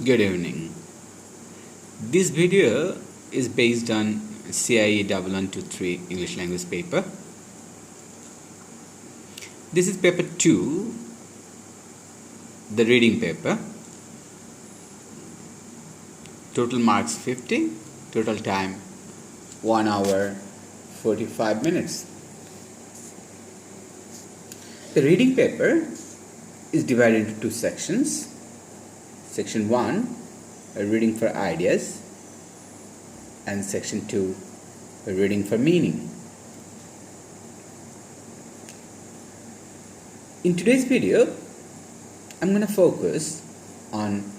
Good evening. This video is based on CIE 1123 English language paper. This is paper 2, the reading paper. Total marks 50, total time 1 hour 45 minutes. The reading paper is divided into two sections. Section 1, a reading for ideas, and section 2, a reading for meaning. In today's video, I'm going to focus on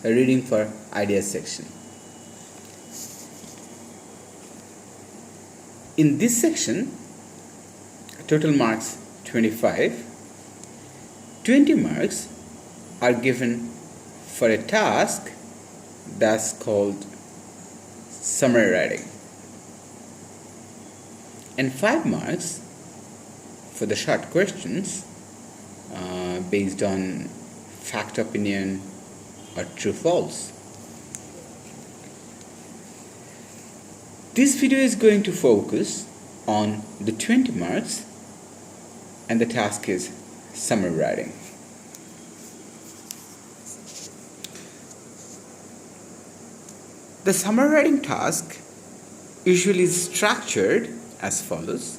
a reading for ideas section. In this section, total marks 25. 20 marks are given for a task that's called summary writing, and 5 marks for the short questions based on fact, opinion, or true false. This video is going to focus on the 20 marks, and the task is summary writing. The summary writing task usually is structured as follows.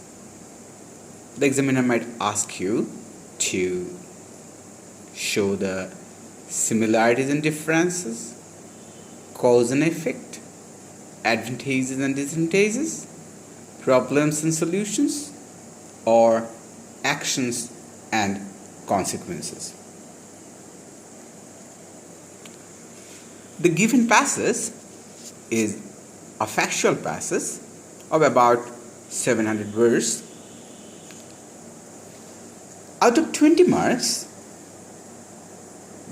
The examiner might ask you to show the similarities and differences, cause and effect, advantages and disadvantages, problems and solutions, or actions and consequences. The given passage is a factual passage of about 700 words. Out of 20 marks,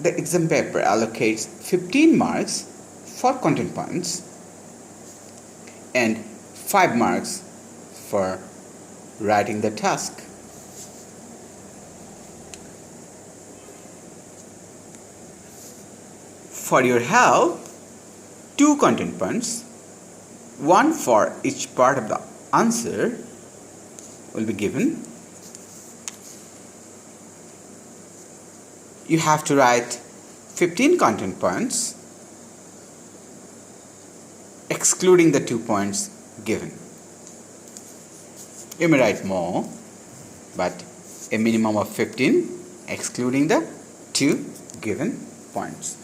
the exam paper allocates 15 marks for content points and 5 marks for writing the task. For your help, 2 content points, one for each part of the answer, will be given. You have to write 15 content points, excluding the 2 points given. You may write more, but a minimum of 15, excluding the 2 given points.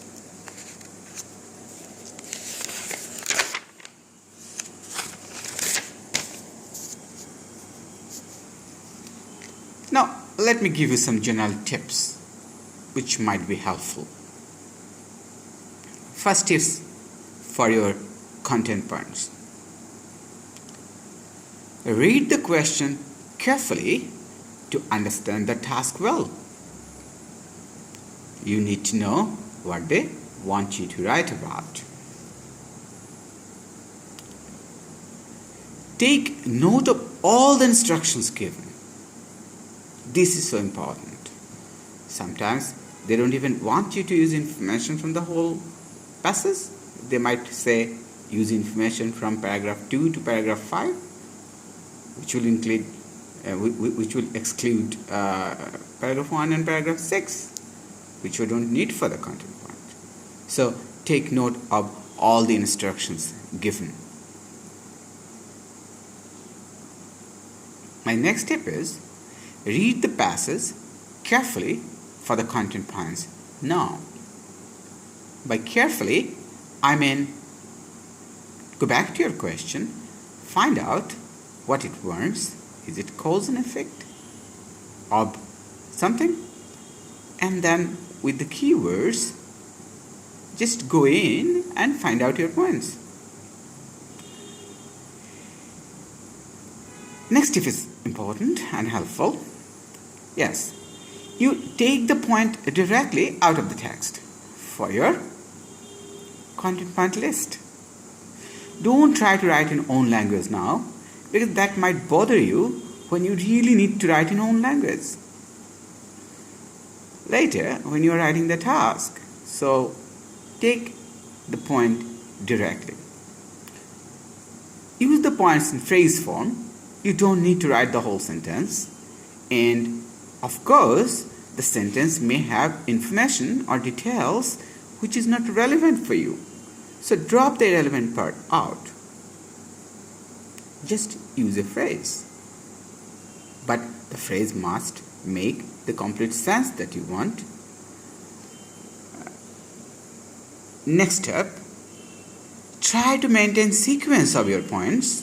Now, let me give you some general tips which might be helpful. First tips for your content points. Read the question carefully to understand the task well. You need to know what they want you to write about. Take note of all the instructions given. This is so important. Sometimes they don't even want you to use information from the whole passage. They might say use information from paragraph 2 to paragraph 5, which will include, which will exclude paragraph 1 and paragraph 6, which you don't need for the content point. So take note of all the instructions given. My next tip is read the passage carefully for the content points now. By carefully, I mean go back to your question, find out what it wants. Is it cause and effect of something? And then with the keywords, just go in and find out your points. Next tip is important and helpful. Yes, you take the point directly out of the text for your content point list. Don't try to write in own language now, because that might bother you when you really need to write in own language later when you are writing the task. So take the point directly. Use the points in phrase form. You don't need to write the whole sentence. And of course, the sentence may have information or details which is not relevant for you. So drop the irrelevant part out. Just use a phrase. But the phrase must make the complete sense that you want. Next step, try to maintain sequence of your points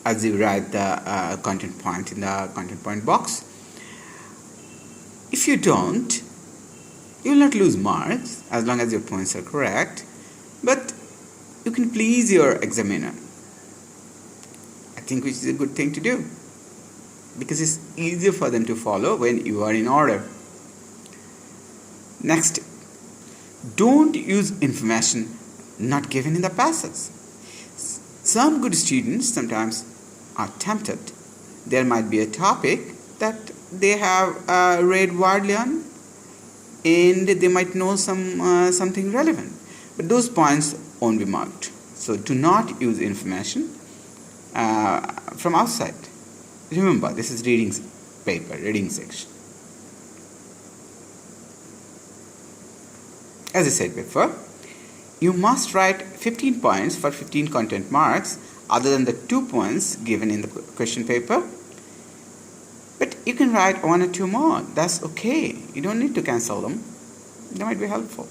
as you write the content point in the content point box. If you don't, you will not lose marks as long as your points are correct, but you can please your examiner. I think which is a good thing to do because it's easier for them to follow when you are in order. Next, don't use information not given in the passage. Some good students sometimes are tempted. There might be a topic that they have read widely on and they might know something relevant, but those points won't be marked. So do not use information from outside. Remember, this is reading section. As I said before, you must write 15 points for 15 content marks other than the 2 points given in the question paper. But you can write 1 or 2 more. That's okay. You don't need to cancel them. They might be helpful.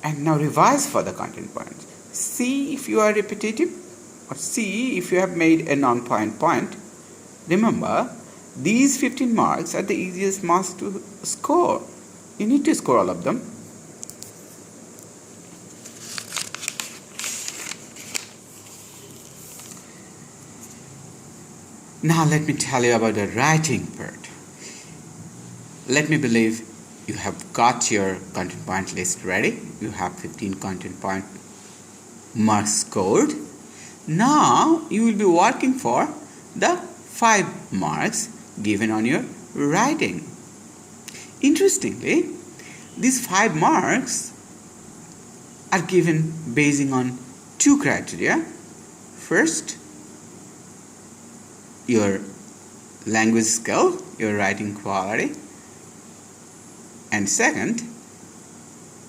And now revise for the content points. See if you are repetitive or see if you have made a non-point point. Remember, these 15 marks are the easiest marks to score. You need to score all of them. Now let me tell you about the writing part. Let me believe you have got your content point list ready. You have 15 content point marks scored. Now you will be working for the 5 marks given on your writing. Interestingly, these 5 marks are given basing on 2 criteria. First, your language skill, your writing quality, and second,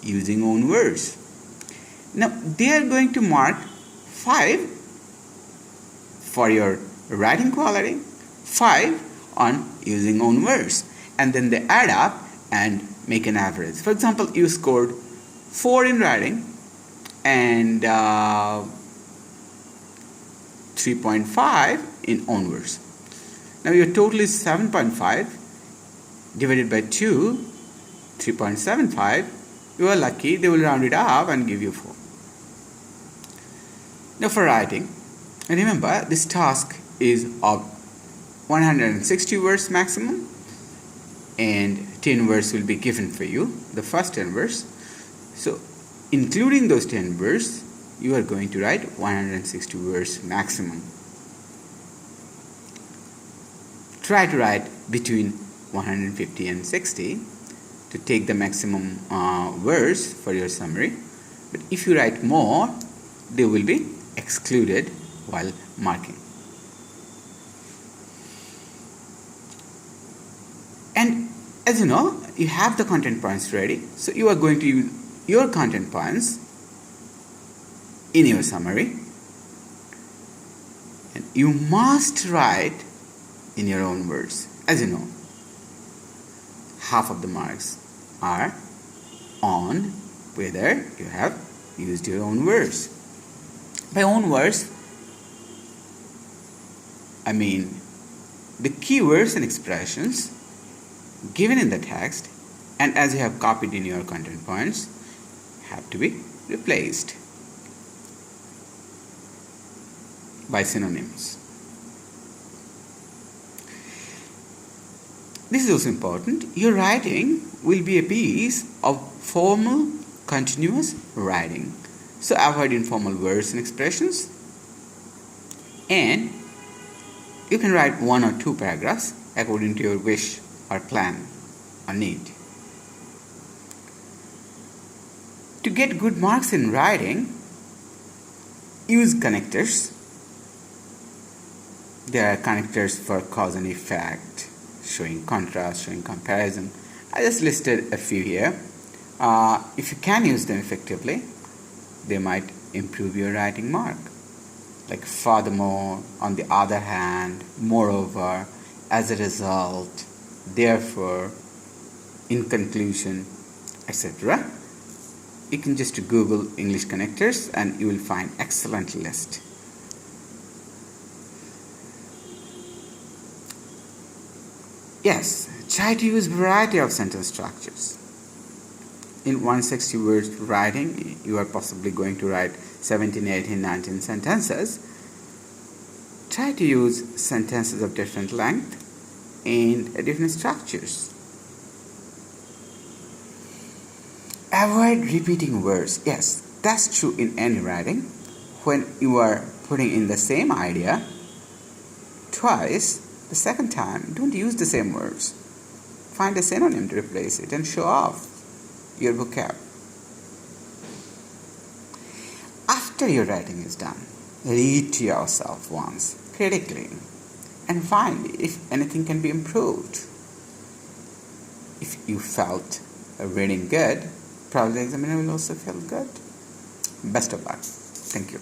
using own words. Now they are going to mark 5 for your writing quality, 5 on using own words, and then they add up and make an average. For example, you scored 4 in writing and 3.5 in own words. Now your total is 7.5 divided by 2, 3.75. You are lucky, they will round it up and give you 4. Now for writing, remember this task is of 160 words maximum and 10 words will be given for you, the first 10 words. So including those 10 words, you are going to write 160 words maximum. Try to write between 150 and 60 to take the maximum words for your summary. But if you write more, they will be excluded while marking. And as you know, you have the content points ready. So you are going to use your content points in your summary. And you must write in your own words. As you know, half of the marks are on whether you have used your own words. By own words, I mean the keywords and expressions given in the text and as you have copied in your content points have to be replaced by synonyms. This is also important. Your writing will be a piece of formal, continuous writing. So avoid informal words and expressions. And you can write 1 or 2 paragraphs according to your wish or plan. or need. To get good marks in writing, use connectors. There are connectors for cause and effect, showing contrast, showing comparison. I just listed a few here. If you can use them effectively, they might improve your writing mark. Like furthermore, on the other hand, moreover, as a result, therefore, in conclusion, etc. You can just Google English connectors and you will find excellent list. Yes, try to use variety of sentence structures. In 160 words writing, you are possibly going to write 17, 18, 19 sentences. Try to use sentences of different length and different structures. Avoid repeating words. Yes, that's true in any writing. When you are putting in the same idea twice, the second time, don't use the same words. Find a synonym to replace it and show off your vocab. After your writing is done, read to yourself once critically and find if anything can be improved. If you felt reading good, probably the examiner will also feel good. Best of luck. Thank you.